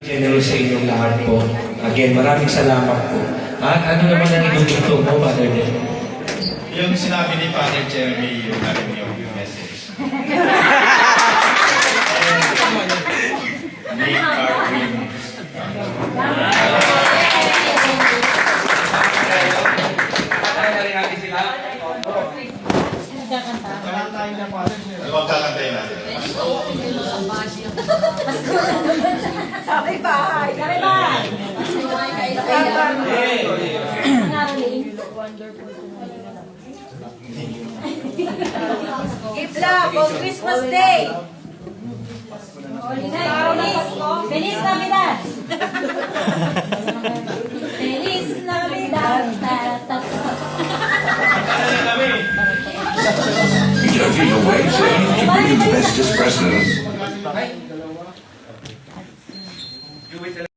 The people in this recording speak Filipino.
General sa inyong lahat po. Again, maraming salamat po. At ano naman ang inututo mo, Father Del? Yung sinabi ni Father Jeremy, yung narinig yung message. Make our dreams. Ano bang kakantayin natin? Sabay bahay. Sabay bahay. Give love on Christmas Day. Feliz Navidad! Feliz Navidad! Judging away saying to be the bestest president.